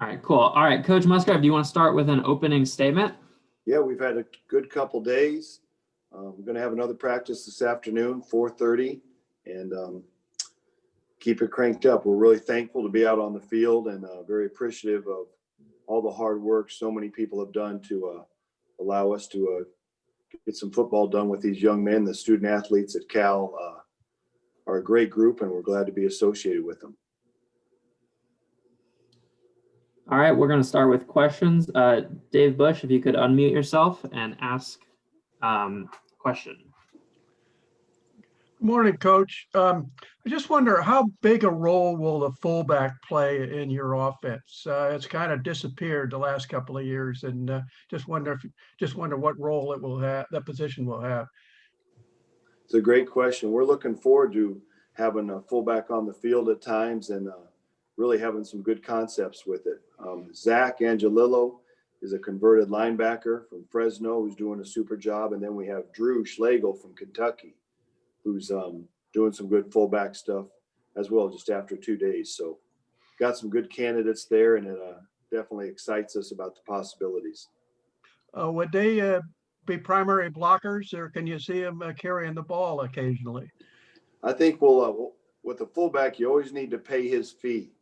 All right, cool. All right, Coach Musgrave, do you want to start with an opening statement? Yeah, we've had a good couple days. We're going to have another practice this afternoon, 4:30, and keep it cranked up. We're really thankful to be out on the field and very appreciative of all the hard work so many people have done to allow us to get some football done with these young men. The student athletes at Cal are a great group, and we're glad to be associated with them. All right, we're going to start with questions. Dave Bush, if you could unmute yourself and ask question. Good morning, Coach. I just wonder, how big a role will the fullback play in your offense? It's kind of disappeared the last couple of years, and just wonder what role it will have, that position will have. It's a great question. We're looking forward to having a fullback on the field at times and really having some good concepts with it. Zach Angelillo is a converted linebacker from Fresno who's doing a super job. And then we have Drew Schlegel from Kentucky, who's doing some good fullback stuff as well just after 2 days. So got some good candidates there, and it definitely excites us about the possibilities. Would they be primary blockers, or can you see them carrying the ball occasionally? I think we'll with the fullback, you always need to pay his fee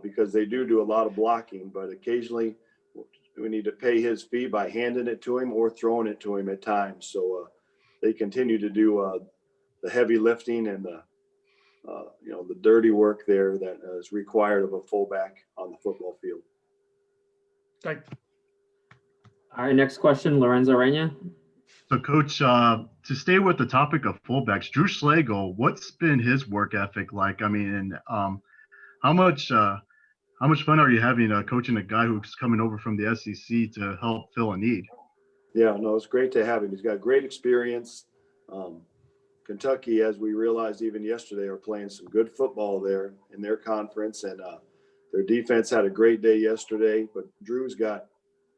because they do a lot of blocking, but occasionally we need to pay his fee by handing it to him or throwing it to him at times. So they continue to do the heavy lifting and the the dirty work there that is required of a fullback on the football field. Thanks. All right, next question, Lorenzo Reina. So, Coach, to stay with the topic of fullbacks, Drew Schlegel, what's been his work ethic like? I mean, how much fun are you having coaching a guy who's coming over from the SEC to help fill a need? Yeah, no, it's great to have him. He's got great experience. Kentucky, as we realized even yesterday, are playing some good football there in their conference, and their defense had a great day yesterday. But Drew's got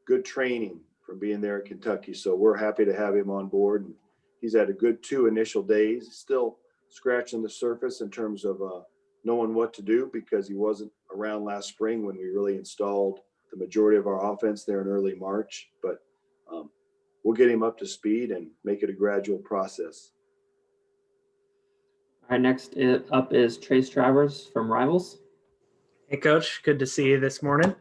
good training from being there at Kentucky, so we're happy to have him on board. And he's had a good 2 initial days. Still scratching the surface in terms of knowing what to do because he wasn't around last spring when we really installed the majority of our offense there in early March. But we'll get him up to speed and make it a gradual process. All right, next up is Trace Travers from Rivals. Hey, Coach. Good to see you this morning.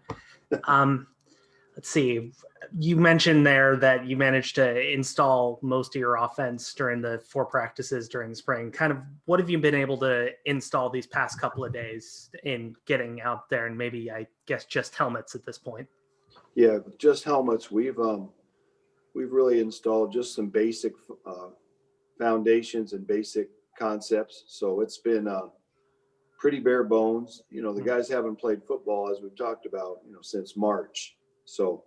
Let's see. You mentioned there that you managed to install most of your offense during the 4 practices during the spring. Kind of what have you been able to install these past couple of days in getting out there, and maybe, I guess, just helmets at this point? Yeah, just helmets. We've really installed just some basic foundations and basic concepts. So it's been pretty bare bones. The guys haven't played football, as we've talked about, since March. So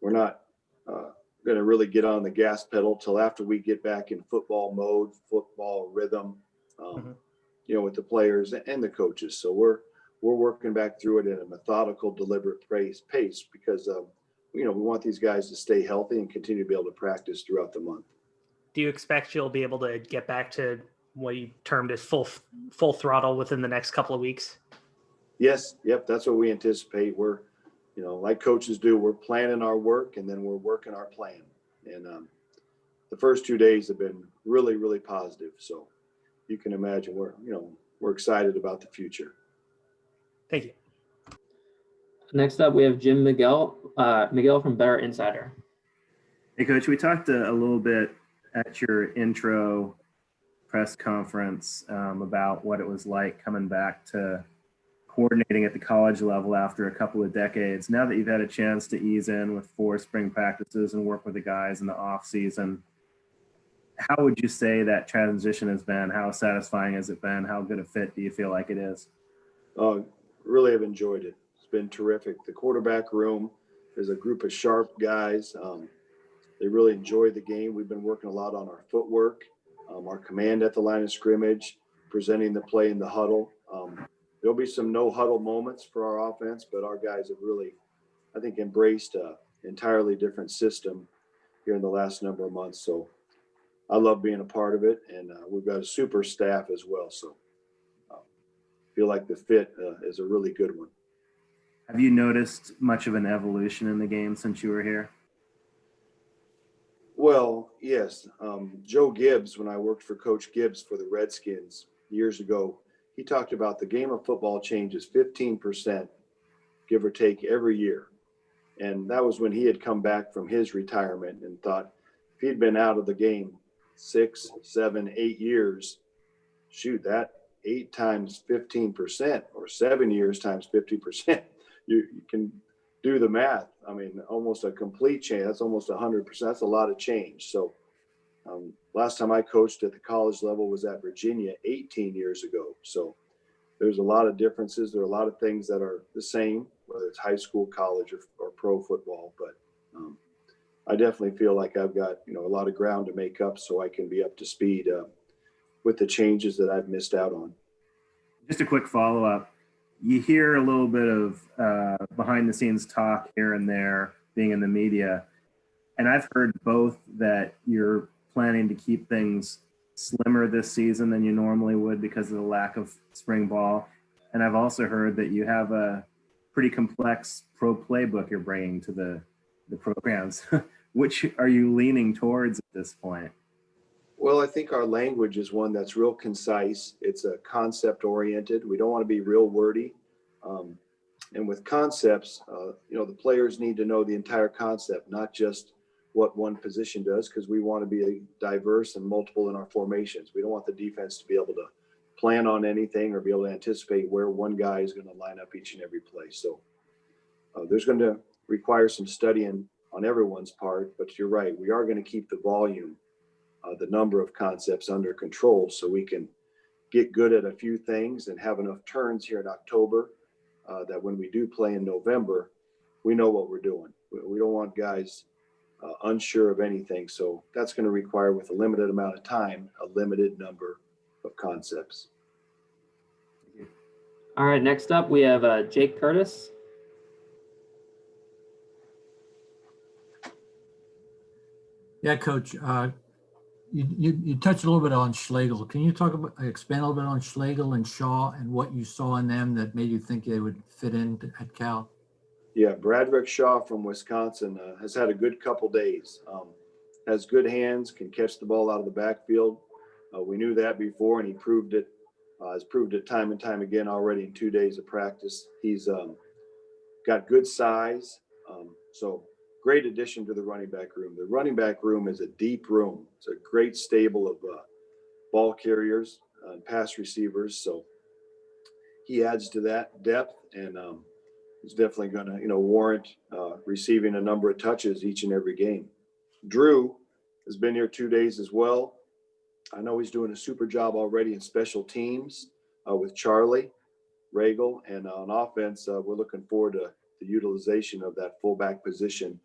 we're not going to really get on the gas pedal till after we get back in football mode, football rhythm, with the players and the coaches. So we're working back through it in a methodical, deliberate pace because we want these guys to stay healthy and continue to be able to practice throughout the month. Do you expect you'll be able to get back to what you termed as full throttle within the next couple of weeks? Yes. Yep. That's what we anticipate. We're, like coaches do, we're planning our work and then we're working our plan. And the first 2 days have been really, really positive. So you can imagine we're excited about the future. Thank you. Next up, we have Jim Miguel from Better Insider. Hey, Coach, we talked a little bit at your intro press conference about what it was like coming back to coordinating at the college level after a couple of decades. Now that you've had a chance to ease in with 4 spring practices and work with the guys in the off season, how would you say that transition has been? How satisfying has it been? How good a fit do you feel like it is? Really have enjoyed it. It's been terrific. The quarterback room is a group of sharp guys. They really enjoy the game. We've been working a lot on our footwork, our command at the line of scrimmage, presenting the play in the huddle. There'll be some no huddle moments for our offense, but our guys have really, I think, embraced an entirely different system here in the last number of months. So I love being a part of it, and we've got a super staff as well. So feel like the fit is a really good one. Have you noticed much of an evolution in the game since you were here? Well, yes. Joe Gibbs, when I worked for Coach Gibbs for the Redskins years ago, he talked about the game of football changes 15%, give or take, every year. And that was when he had come back from his retirement and thought if he'd been out of the game 6, 7, 8 years, shoot, that 8 times 15% or 7 years times 50%, you can do the math. I mean, almost a complete change. That's almost 100%. That's a lot of change. So last time I coached at the college level was at Virginia 18 years ago. So there's a lot of differences. There are a lot of things that are the same, whether it's high school, college, or pro football. But I definitely feel like I've got, a lot of ground to make up so I can be up to speed with the changes that I've missed out on. Just a quick follow-up. You hear a little bit of behind the scenes talk here and there being in the media. And I've heard both that you're planning to keep things slimmer this season than you normally would because of the lack of spring ball. And I've also heard that you have a pretty complex pro playbook you're bringing to the programs. Which are you leaning towards at this point? Well, I think our language is one that's real concise. It's a concept oriented. We don't want to be real wordy. And with concepts, the players need to know the entire concept, not just what one position does, because we want to be diverse and multiple in our formations. We don't want the defense to be able to plan on anything or be able to anticipate where one guy is going to line up each and every play. So there's going to require some studying on everyone's part, but you're right. We are going to keep the volume, the number of concepts under control so we can get good at a few things and have enough turns here in October that when we do play in November, we know what we're doing. We don't want guys unsure of anything. So that's going to require, with a limited amount of time, a limited number of concepts. All right, next up we have Jake Curtis. Yeah, Coach. You touched a little bit on Schlegel. Can you expand a little bit on Schlegel and Shaw and what you saw in them that made you think they would fit in at Cal? Yeah, Bradrick Shaw from Wisconsin has had a good couple days. Has good hands, can catch the ball out of the backfield. We knew that before, and he proved it. Has proved it time and time again already in 2 days of practice. He's got good size, so great addition to the running back room. The running back room is a deep room. It's a great stable of ball carriers and pass receivers. So he adds to that depth, and he's definitely going to, warrant receiving a number of touches each and every game. Drew has been here 2 days as well. I know he's doing a super job already in special teams with Charlie Regal, and on offense, we're looking forward to the utilization of that fullback position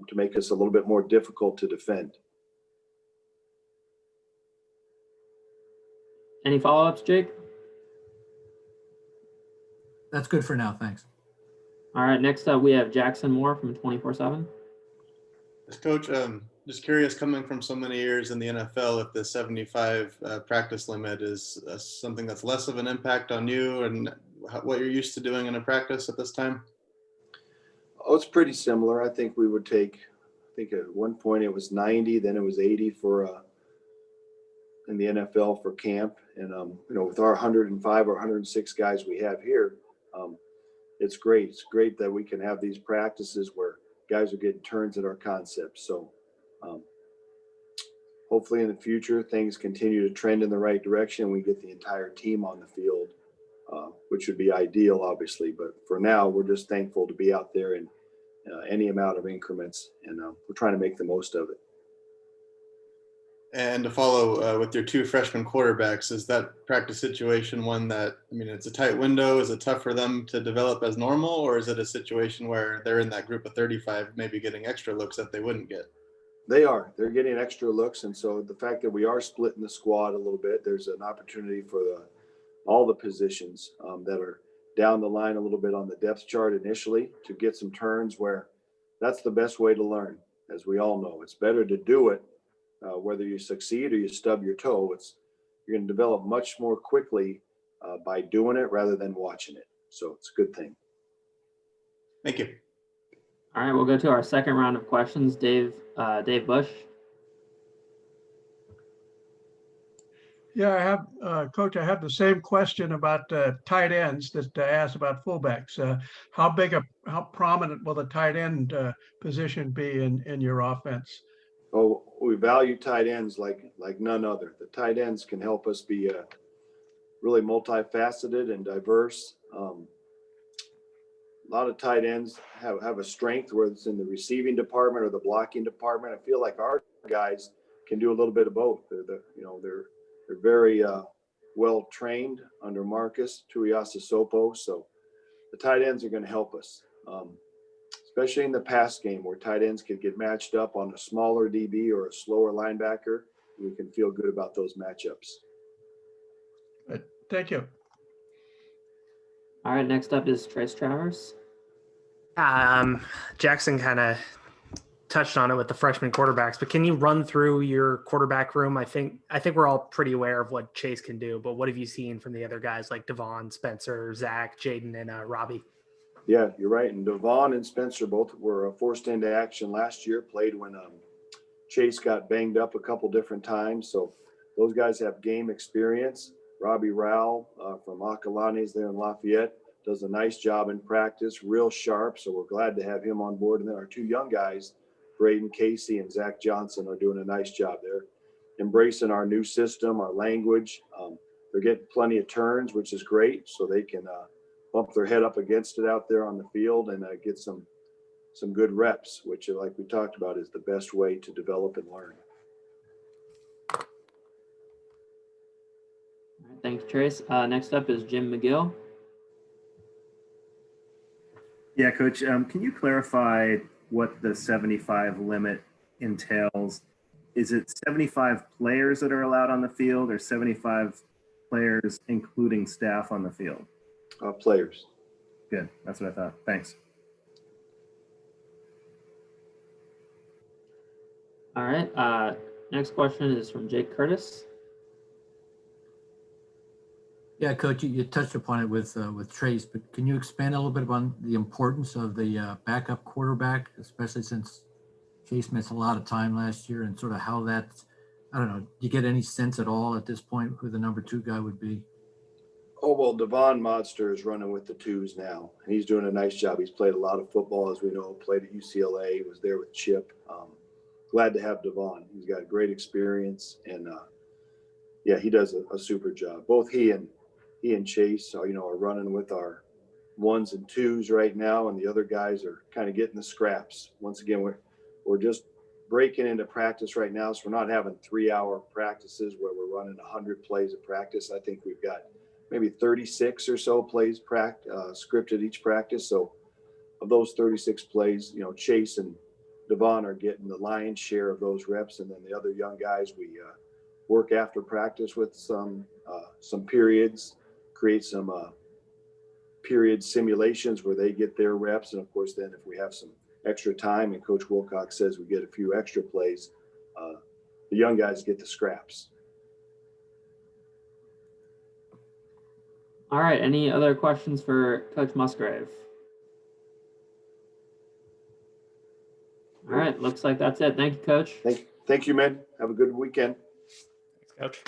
to make us a little bit more difficult to defend. Any follow-ups, Jake? That's good for now. Thanks. All right, next up we have Jackson Moore from 24/7. Coach, just curious, coming from so many years in the NFL, if the 75 practice limit is something that's less of an impact on you and what you're used to doing in a practice at this time? Oh, it's pretty similar. I think we would take, at one point it was 90, then it was 80 for in the NFL for camp. And, with our 105 or 106 guys we have here, it's great. It's great that we can have these practices where guys are getting turns at our concepts. So hopefully in the future, things continue to trend in the right direction and we get the entire team on the field, which would be ideal, obviously. But for now, we're just thankful to be out there in any amount of increments, and we're trying to make the most of it. And to follow with your two freshman quarterbacks, is that practice situation one that, it's a tight window? Is it tough for them to develop as normal, or is it a situation where they're in that group of 35, maybe getting extra looks that they wouldn't get? They're getting extra looks. And so the fact that we are splitting the squad a little bit, there's an opportunity for all the positions that are down the line a little bit on the depth chart initially to get some turns, where that's the best way to learn. As we all know, it's better to do it. Whether you succeed or you stub your toe, you're going to develop much more quickly by doing it rather than watching it. So it's a good thing. Thank you. All right, we'll go to our second round of questions. Dave Bush. Yeah, I have, Coach, I have the same question about tight ends that I asked about fullbacks. How prominent will the tight end position be in your offense? Oh, we value tight ends like none other. The tight ends can help us be really multifaceted and diverse. A lot of tight ends have a strength, whether it's in the receiving department or the blocking department. I feel like our guys can do a little bit of both. They're very well trained under Marcus Tuiasosopo. So the tight ends are going to help us, especially in the pass game where tight ends could get matched up on a smaller DB or a slower linebacker. We can feel good about those matchups. Thank you. All right, next up is Trace Travers. Jackson kind of touched on it with the freshman quarterbacks, but can you run through your quarterback room? I think we're all pretty aware of what Chase can do, but what have you seen from the other guys like Devon, Spencer, Zach, Jaden, and Robbie? Yeah, you're right. And Devon and Spencer both were forced into action last year, played when Chase got banged up a couple different times. So those guys have game experience. Robbie Rowell from Acalanes there in Lafayette does a nice job in practice, real sharp. So we're glad to have him on board. And then our two young guys, Braden Casey and Zach Johnson, are doing a nice job there, embracing our new system, our language. They're getting plenty of turns, which is great. So they can bump their head up against it out there on the field and get some good reps, which, like we talked about, is the best way to develop and learn. All right, thank you, Trace. Next up is Jim McGill. Yeah, Coach, can you clarify what the 75 limit entails? Is it 75 players that are allowed on the field or 75 players including staff on the field? Players. Good, that's what I thought. Thanks. All right, next question is from Jake Curtis. Yeah, Coach, you touched upon it with Trace, but can you expand a little bit on the importance of the backup quarterback, especially since Chase missed a lot of time last year, and sort of how that's, I don't know, do you get any sense at all at this point who the number 2 guy would be? Oh, well, Devon Modster is running with the 2s now, and he's doing a nice job. He's played a lot of football, as we know, played at UCLA, was there with Chip. Glad to have Devon. He's got great experience, and yeah, he does a super job. Both he and Chase are running with our 1s and 2s right now, and the other guys are kind of getting the scraps. Once again, we're just breaking into practice right now, so we're not having 3-hour practices where we're running 100 plays of practice. I think we've got maybe 36 or so plays scripted each practice. So of those 36 plays, Chase and Devon are getting the lion's share of those reps, and then the other young guys we work after practice with some periods, create some period simulations where they get their reps, and of course then if we have some extra time and Coach Wilcox says we get a few extra plays, the young guys get the scraps. All right, any other questions for Coach Musgrave? All right, looks like that's it. Thank you, Coach. Thank you, men. Have a good weekend. Thanks, Coach.